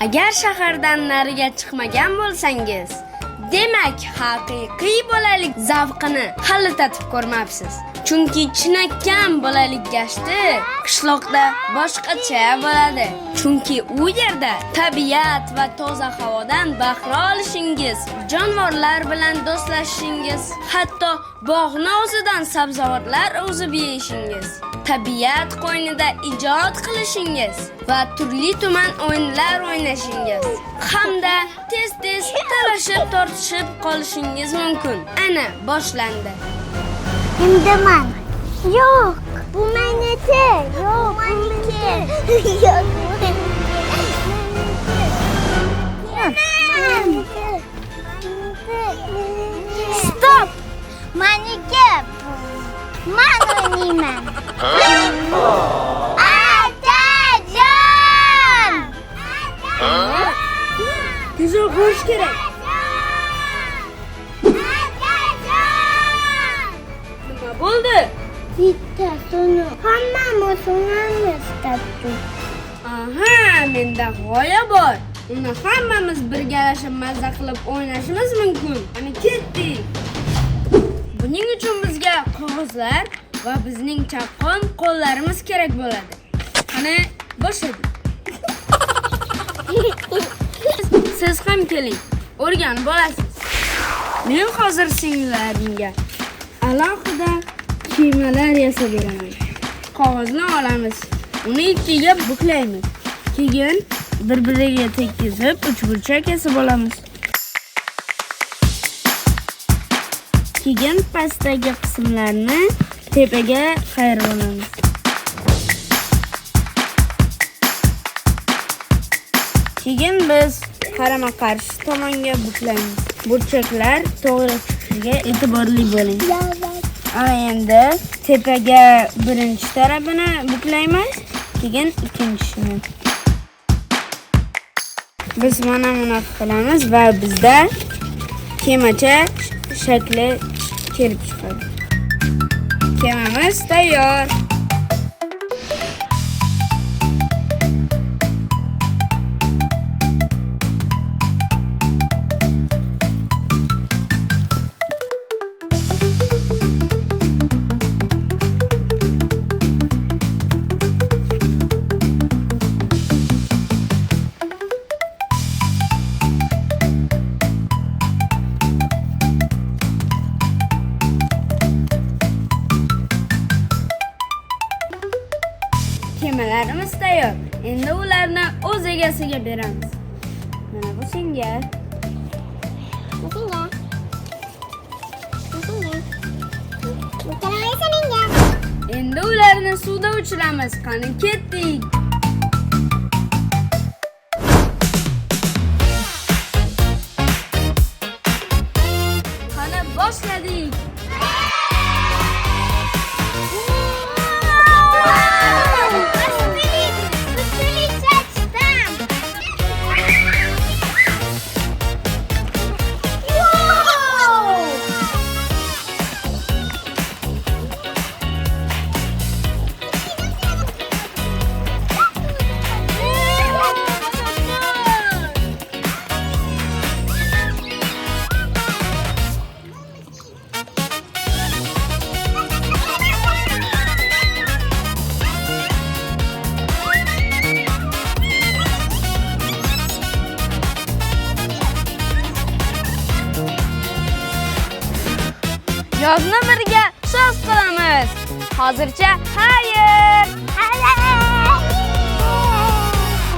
Agar shahardan nariga chiqmagan bo'lsangiz, demak haqiqiy bolalik zavqini hali tatib ko'rmabsiz. Chunki chinakam bolalik gashti qishloqda boshqacha bo'ladi. Chunki u yerda tabiat va toza havodan bahra olishingiz, jonivorlar bilan do'stlashishingiz, hatto bog'ni o'zidan sabzavotlar o'zib yeyishingiz, tabiat qo'ynida ijod qilishingiz va turli-tuman o'yinlar o'ynashingiz hamda tez-tez talashib tortishib qolishingiz mumkin. Ana boshlandi. Indaman. Yo'q, bu meniki. Yo'q, meniki. Yo'q. Stop. Meniki. Men o'ynayman. Atajon! Tezroq bo'lish kerak. Nima bo'ldi? Bitta suni hammamiz o'ynaymiz tattu. Aha, menda g'oya bor. Uni hammamiz birgalashib mazza qilib o'ynashimiz mumkin. Ana ketdik. Buning uchun bizga qog'ozlar va bizning chaqqon qo'llarimiz kerak bo'ladi. Qani, boshladik. Siz ham keling. O'rganib olasiz. Men hozir singlarimga alohida kiyimlar yasab beraman. Qog'ozni olamiz. Uni ikkiga buklaymiz. Keyin bir-biriga tekkizib, uchburchak yasab olamiz. Keyin pastdagi qismlarni tepaga qayirib olamiz. Keyin biz qarama-qarshi tomonga buklaymiz. Burchaklar to'g'ri chiqishiga e'tiborli bo'ling. Endi tepaga birinchi tarafini buklaymiz, keyin ikkinchisini. Biz mana bunaqa qilamiz va bizda kemacha shakli kelib chiqadi. Kemamiz tayyor. Kemalarimiz tayyor. Endi ularni o'z egasiga beramiz. Mana bu senga. Endi ularni suvda uchiramiz. Qani ketdik. Qani boshladik. Yozni birga so'z qilamiz. Hozircha xayr.